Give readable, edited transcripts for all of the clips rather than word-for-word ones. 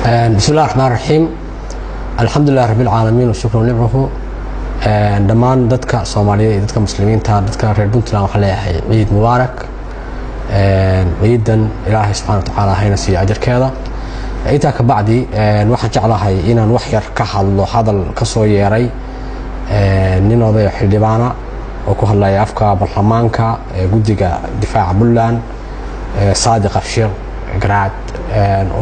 بسم الله الرحمن الرحيم. الحمد لله رب العالمين وشكرا لنعمه. دمان dadka Soomaaliyeed dadka muslimiinta dadka reer Puntland waxa leeyahay ciid mubaarak. ciidan Ilaahay subhanahu wa ta'ala hayna si ajarkeeda. inta ka bacdi waxaan jeclahay inaan wax yar ka hadal ka soo yeeray nin oday xildhibaana oo ku hadlaya afka baarlamaanka guddiga difaaca Puntland Saadiq Afshir Garaad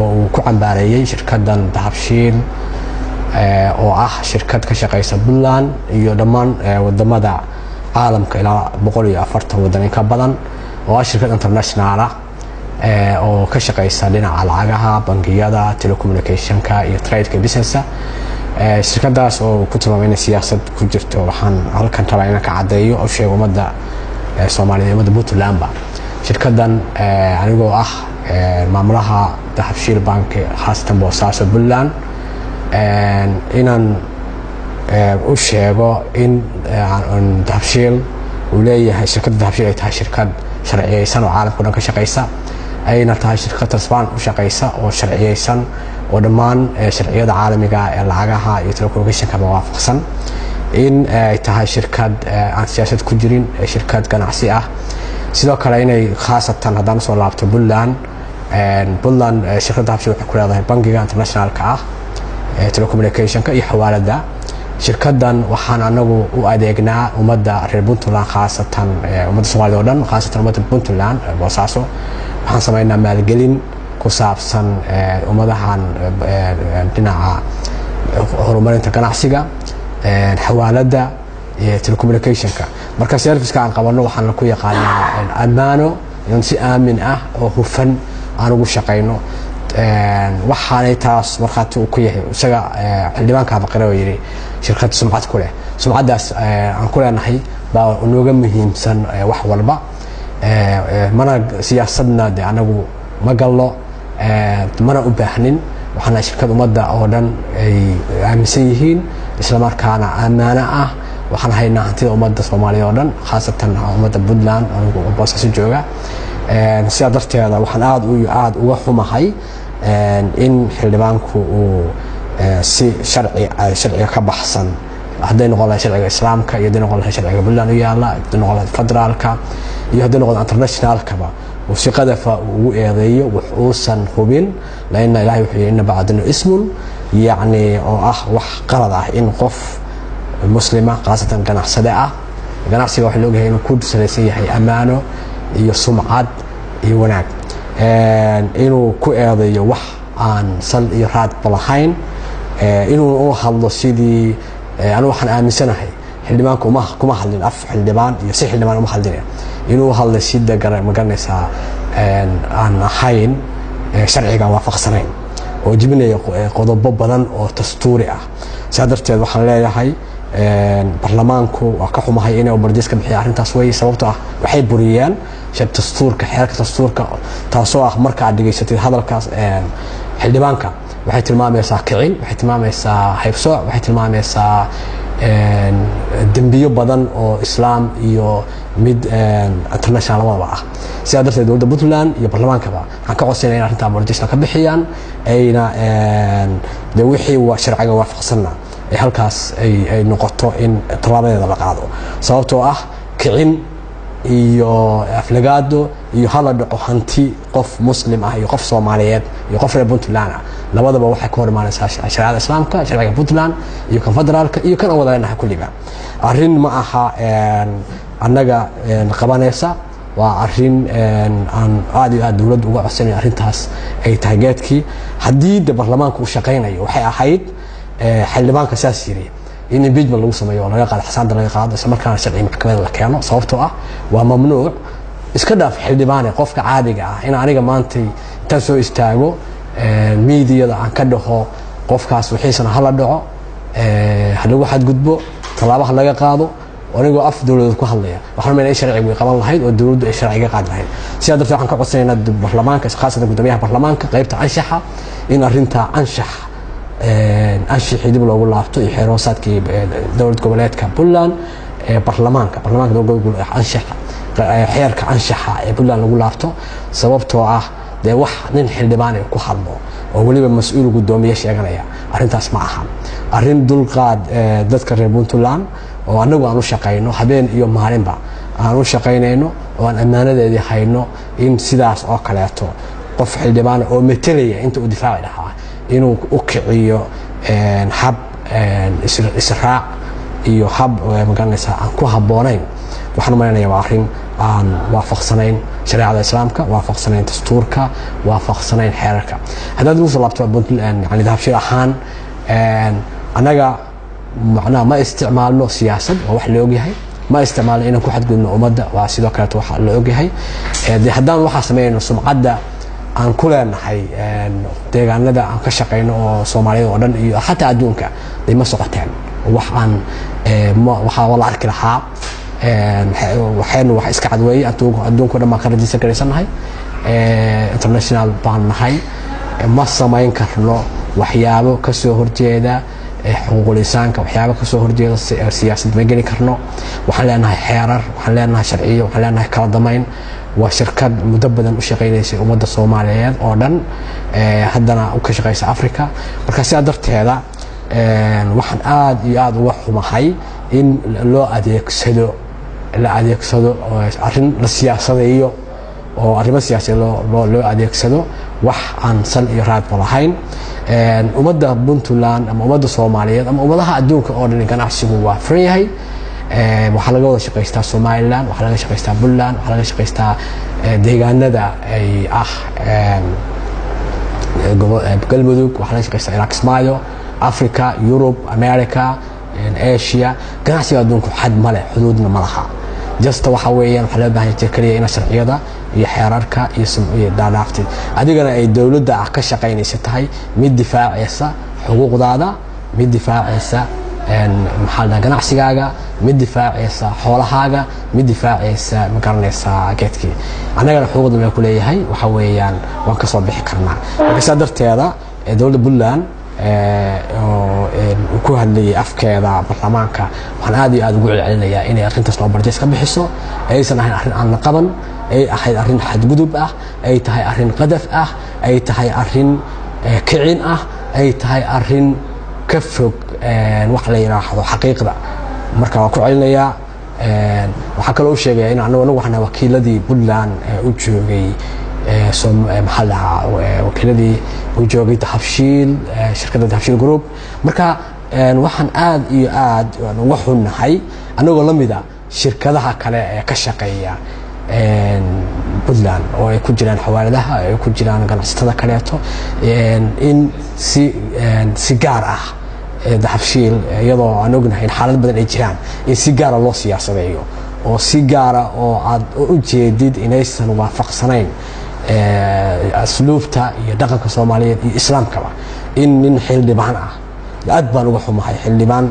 oo ku cambaareeyay shirkadan Dahabshiil oo ah shirkad ka shaqeysa Puntland iyo dhammaan wadamada caalamka ilaa 140 wadan ka badan oo ah shirkad international ah oo ka shaqeysa dhinaca lacagaha bangiyada telecommunicationka iyo trade business shirkadaas oo ku tilmaamay siyaasad ku jirto waxaan halkan rabaa inaan ka cadeeyo oo sheego umada Soomaaliyeed umada Puntland ba shirkadan anigoo ah maamulaha Dahabshiil Bank khaasatan Boosaaso Puntland inaan u sheego in Dahabshiil uu leeyahay shirkadda Dahabshiil ay tahay shirkad sharciyeysan oo caalamka dhan ka shaqeysa ayna tahay shirkad rasmi u shaqeysa oo sharciyeysan oo dhammaan sharciyada caalamiga ee lacagaha iyo telecommunicationka waafaqsan in ay tahay shirkad aan siyaasad ku jirin shirkad ganacsi ah sidoo kale inay khaasatan haddana soo laabto Puntland shirkadda Dahabshiil waxay ku leedahay bangiga internationalka ah telecommunicationka iyo xawaalada shirkadan waxaan anagu u adeegnaa umada reer Puntland khaasatan umada Soomaaliyeed oo dhan khaasatan umada Puntland Boosaaso waxaan sameeynaa maalgelin ku saabsan umadahan dhinaca horumarinta ganacsiga xawaalada iyo telecommunicationka marka service-ka aan qabano waxaan ku yaqaanaa amaano in si aamin ah oo hufan aan ugu shaqeyno waxaanay taas marxaad ku yahay isaga xildhibaanka baqara oo yiri shirkad sumcad ku leh sumcadaas aan ku leenahay baa nooga muhiimsan wax walba mana siyaasadna anagu ma gallo mana u baahnin waxaana shirkad umada oo dhan ay aaminsan yihiin isla markaana amaana ah waxaan haynaa hantida umada Soomaaliyeed oo dhan khaasatan umada Puntland oo Boosaaso jooga sida darteeda waxaan aad uga xumahay in xildhibaanku uu si sharciga ka baxsan haday noqon lahayd sharciga islaamka iyo haday noqon lahayd sharciga Puntland u yaala haday noqon lahayd federaalka iyo haday noqon internationalka ba oo si qadafa uu eedeeyo wuxuusan hubin laana Ilaahay wuxuu in bacdina ismun yani oo ah wax qalad ah in qof muslima khaasatan ganacsiga waxa loo yahay inuu ku saleysan yahay amaano iyo sumcad iyo wanaag inuu ku eedeeyo wax aan sal iyo raad balahayn inuu u hadlo sidii anu waxaan aaminsanahay xildhibaanku kuma hadlin af xildhibaan iyo si xildhibaan uma hadlin inuu hadlo sida magaranaysa aan ahayn sharciga waafaqsanayn oo jibinaya qodobo badan oo dastuuri ah sidaarteed waxaan leeyahay baarlamaanku waa ka xumahay inay bardiska bixiyo arintaas way sababtoo ah waxay buriyeen dastuurka xeerka dastuurka taasoo ah marka aad dhigaysatid hadalkaas xildhibaanka waxay tilmaamaysaa kicin waxay tilmaamaysaa haybsooc waxay tilmaamaysaa dambiyo badan oo islaam iyo mid international labadaba ah sidaa darteed dowladda Puntland iyo baarlamaankaba waxaan ka codsanay in arrinta bardiska ka bixiyaan ayna wixii sharciga waafaqsanna halkaas ay noqoto in talaabadeeda la qaado sababtoo ah kicin iyo aflagaado iyo halada hanti qof muslim ah iyo qof Soomaaliyeed iyo qof reer Puntland labadaba waxay ka hormaanaysaa shariicada islaamka sharciga Puntland iyo kan federaalka iyo kan wadanaha kulliga arrin ma aha annaga qabanaysa waa arrin aan aad dawladdu uga codsanay arrintaas ay tahay geedkii hadii baarlamaanku uu shaqeynayo waxay ahayd xildhibaanka saasiri in impeachment lagu sameeyo laga qaado xasaanada laga qaado isla markaana sharci maxkamadda la keeno sababtoo ah waa mamnuuc iska dhaaf xildhibaan qofka caadiga ah in aniga maanta inta soo istaago meediyada aan ka dhaho qofkaas wixiisana hala dhaco lagu xadgudbo talaabaha laga qaado anigoo af dawladda ku hadlaya waxaan meenay sharciga way qaban lahayd oo dawladdu ay sharciga qaad lahayd sidaa darteed waxaan ka codsanaynaa baarlamaanka khaasatan gudoomiyaha baarlamaanka qaybta anshaxa in arrinta anshaxa dib loogu laabto iyo xeeroosaadkii dowlad goboleedka Puntland baarlamaanka dowladda anshaxa xeerka anshaxa ee Puntland lagu laabto sababtoo ah dee wax nin xildhibaan ku hadlo oo waliba mas'uul gudoomiye sheeganaya arrintaas ma aha arrin dulqaad dadka reer Puntland oo anagu aan u shaqeyno habeen iyo maalinba aan u shaqeynayno oo aan amaanadeedii hayno in sidaas oo kaleeto qof xildhibaan oo metelaya inta uu difaaci lahaa inuu u kiciyo hab israac iyo hab magaranaysa aan ku haboonayn waxaan malaynayaa waa arrin aan waafaqsanayn shariicada islaamka waafaqsanayn dastuurka waafaqsanayn xeerarka haddaad ugu soo laabto Puntland yani dahabshir ahaan anaga macnaha ma isticmaalno siyaasad oo wax la ogyahay ma isticmaalno inaan ku xadgudubno ummadda waa sidoo kale waxa la ogyahay haddaan waxa sameeyno sumcadda aan ku leenahay deegaanada aan ka shaqeyno oo Soomaaliyeed oo dhan iyo xataa adduunka ay ma socoteen wax aan waxa wala arki lahaa waxaynu wax iska cadweeyay adduunka dhan ma ka rajaysan karaysannahay international baan nahay ma samayn karno waxyaabo ka soo horjeeda xuquuqul insaanka waxyaabo ka soo horjeeda siyaasadda ma geli karno waxaan leenahay xeerar waxaan leenahay sharciyo waxaan leenahay kala damayn waa shirkad muddo badan u shaqeynaysa ummadda Soomaaliyeed oo dhan haddana u ka shaqeysa Afrika marka sidaa darteeda waxaan aad iyo aad uga xumahay in loo adeegsado arrin la siyaasadeeyo oo arrimo siyaasadeed loo adeegsado wax aan sal iyo raad lahayn ummadda Puntland ama ummadda Soomaaliyeed ama ummadaha adduunka oo dhan ganacsigu waa furan yahay waxaa laga wada shaqeystaa Somaliland waxaa laga shaqeystaa Puntland waxaa laga shaqeystaa deegaanada ay galmudug waxaa laga shaqeystaa Iraq Ismaayo Africa Europe America Asia ganacsiga adduunku xad ma leh xuduudna ma laha just waxa weeyaan waxa loo baahan yahay kaliya in sharciyada iyo xeerarka iyo daalaafti adigana ay dawladda ka shaqeynaysa tahay mid difaacaysa xuquuqdaada mid difaacaysa maxalda ganacsigaaga mid difaacaysa xoolahaaga mid difaacaysa magaranaysa geedkii anagana xuquuqda ma ku leeyahay waxa weeyaan waan ka soo bixi karnaa marka darteeda dawladda Puntland oo ku hadlayay afkeeda baarlamaanka waxaan aad iyo aad ugu celcelinayaa inay arrintaas loo barjees ka bixiso aysan ahayn arrin aan la qaban ay ahayd arrin xadgudub ah ay tahay arrin qadaf ah ay tahay arrin kicin ah ay tahay arrin ka fog wax la yiraahdo xaqiiqda marka waan ku celinayaa waxa kale oo sheegaya in anagu waxna wakiiladii Puntland u joogay محلها وكيلدي وجوجي تحفشيل شركة تحفشيل جروب مركا وحن آد يآد وحنا هاي أنا قلنا مذا شركة ذا كلا كشقية بدلان ويكون جيران حوالي ذا يكون جيران كان استذا كلياته إن سيجارة تحفشيل يضع أنا قلنا هاي الحالة بدل الجيران إن سيجارة الله سياسة بيو أو سيجارة أو جديد إنيسن وافق سنين أسلوبته يدقق الصومالية الإسلام كما إن حلبان أدبان وحومها حلبان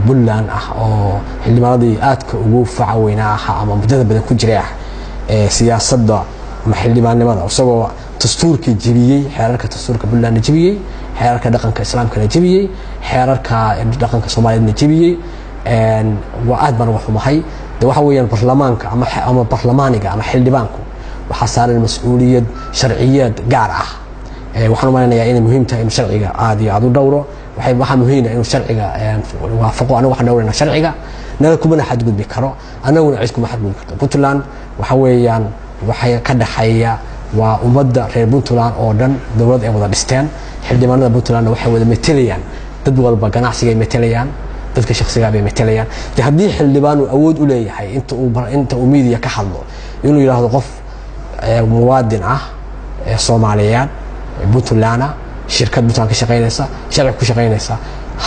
بلان أو حلبان هذه أتك وقوف عويناها أما مجدد بدن كجريح سياسة دا محلبان لماذا وسبب تستور كجبيي حركة تستور كبلان جبيي حركة دقن كإسلام كنجبيي حركة دقن كصومالية نجبيي وأدبان وحومها ده وحويان برلمانك أما برلمانك أما حلبانكو وحصار المسؤولية شرعية قارعة وحنا ما لنا يعني مهم تاين شرعية عادي عادو دوره وحيد واحد مهم إنه شرعية وافقوا أنا واحد دورنا شرعية نلكم أنا حد قد بكرة أنا ونعيشكم حد قد بكرة بنتلان وحويان وحي كده حياة ومدة غير بنتلان أردن دولة أبو داستان حد ما ندا بنتلان وحوي مثليان تدول بجناحسي مثليان dadka shakhsiga bay metelayaan hadii xildhibaan uu awood u leeyahay inta uu media ka hadlo inuu yiraahdo qof muwaadin ah Soomaaliyeed Puntland shirkad Puntland ka shaqeynaysa sharci ku shaqeynaysa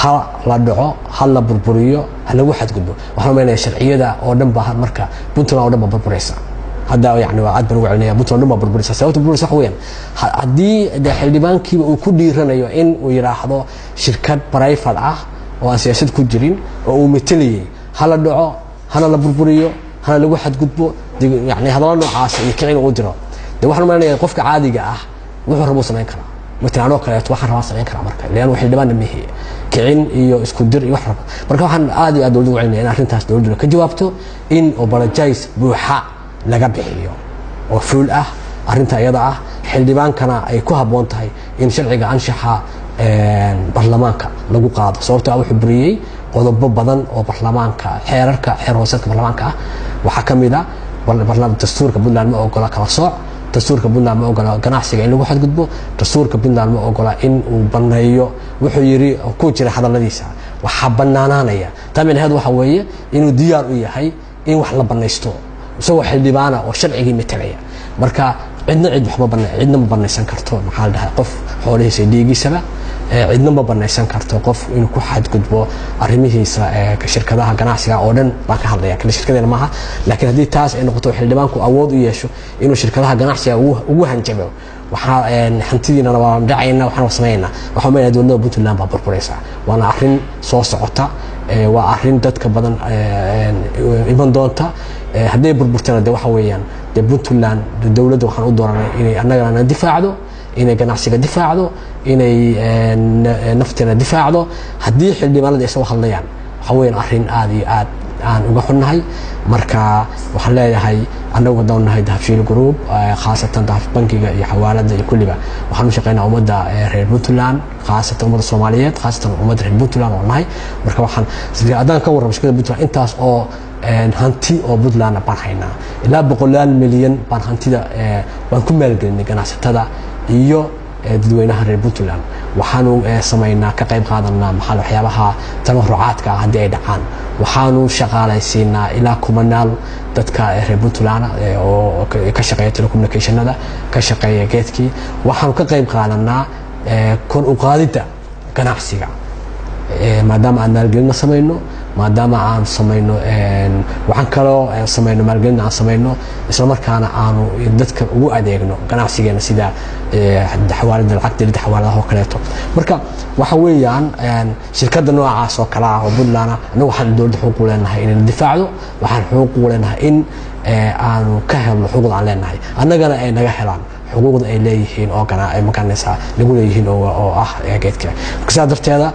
ha la dhaco ha la burburiyo ha lagu xadgudbo waxaan meenayaa sharciyada oo dhan baa marka Puntland oo dhan burburaysa hada yani waa aad baan ugu celinaya Puntland ma burburaysa sababta burburaysa wax weyn hadii xildhibaankiiba uu ku dhiiranayo in uu yiraahdo shirkad private ah oo siyaasad ku jirin oo uu meteliyay hala dhaco hala la burburiyo hala lagu xadgudbo يعني هذا noocaas iyo kicin uu diro de waxaan maalinayaa qofka caadiga ah wuxuu rabo sameyn kara مثلا anoo kale waxaan rabaa sameyn kara marka leeyahay waxay dhibaan mihi kicin iyo isku dir iyo wax rabo marka waxaan aad iyo aad u wacnaa in arrintaas dawladdu ka jawaabto in apologize buuxa laga bixiyo oo fuul ah arrinta iyada ah xildhibaankana ay ku habboon tahay in sharciga anshaxa baarlamaanka lagu qaado sababtoo ah wuxuu buriyey qodobo badan oo baarlamaanka xeer hoosaadka baarlamaanka ah waxaa ka mid ah dastuurka Puntland ma ogola kala sooc dastuurka Puntland ma ogola ganacsiga in lagu xadgudbo dastuurka Puntland ma ogola in uu baneeyo wuxuu yiri ku jira hadaladiisa waxa banaanaanaya taamilheed waxa weeye inuu diyaar u yahay in wax la baneysto isagoo xildhibaana oo sharciga metelaya marka cidna ma baneysan karto maxaa la dhahay qof xoolihiisa dhiigiisaba cidna ma baneysan karto qof inuu ku xadgudbo arrimihiisa shirkadaha ganacsiga oo dhan baan ka hadlaya kala shirkadeena maaha laakiin haddii taas ay noqoto xildhibaanku awood u yeesho inuu shirkadaha ganacsiga ugu hanjabo waxa hantidiina waa dhacayna waxaan sameeynaa waxa meelay dowladda Puntland baa burburaysa waana arrin soo socota waa arrin dadka badan iman doonta haddii burburtana waxa weeyaan Puntland dowladda waxaan u dooranay inay annagana difaacdo inay ganacsiga difaacdo inay nafteena difaacdo haddii xildhibaanada ay soo hadlayaan waxa weeyaan arrin aad iyo aad aan uga xunnahay marka waxaan leeyahay annagu doonahay Dahabshiil Group khaasatan bankiga iyo xawaalada iyo kulliba waxaan u shaqeynaa ummadda reer Puntland khaasatan ummadda Soomaaliyeed khaasatan ummadda reer Puntland oo nahay marka waxaan sidaan ka warramo shirkadda Puntland intaas oo hanti oo Puntland baan haynaa ilaa 100 milyan baan hantida waan ku maalgelinay ganacsatada iyo dadweynaha reer Puntland waxaanu sameynaa ka qayb qaadanaa maxaa waxyaabaha tabarucaadka haddii ay dhacaan waxaanu shaqaalaysiinaa ilaa kumanaal dadka reer Puntland oo ka shaqeeya telecommunicationada ka shaqeeya geedkii waxaanu ka qayb qaadanaa kor u qaadida ganacsiga maadaama aan maalgelin sameyno maadaama aan sameyno waxaan kaloo sameyno maalgelin aan sameyno isla markaana aanu dadka ugu adeegno ganacsigeena sida xawaalada lacagta xawaaladaha oo kaleeto marka waxa weeyaan shirkadda noocaas oo kala ah oo Puntland anagu waxaan dowladda xuquuq u leenahay in difaacdo waxaan xuquuq u leenahay in aanu ka helno xuquuq aan leenahay annagana ay naga helaan xuquuqda ay leeyihiin oo ay makanaysa lagu leeyihiin oo ah geedka marka darteeda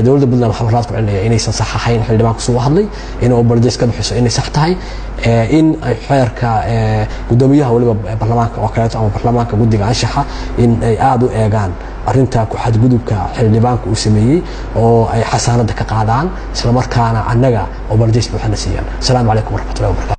dowladda Puntland waxa raad ku celinaya inaysan sax ahayn xildhibaanku soo hadlay in uu baldeeska bixiso inay sax tahay in ay xeerka gudoomiyaha waliba baarlamaanka oo kale ama baarlamaanka guddiga anshaxa in ay aad u eegaan arrinta ku xadgudubka xildhibaanku uu sameeyay oo ay xasaanada ka qaadaan isla markaana annaga oo baldees buuxna siiyaan. Assalaamu calaykum warahmatullahi wabarakatuh.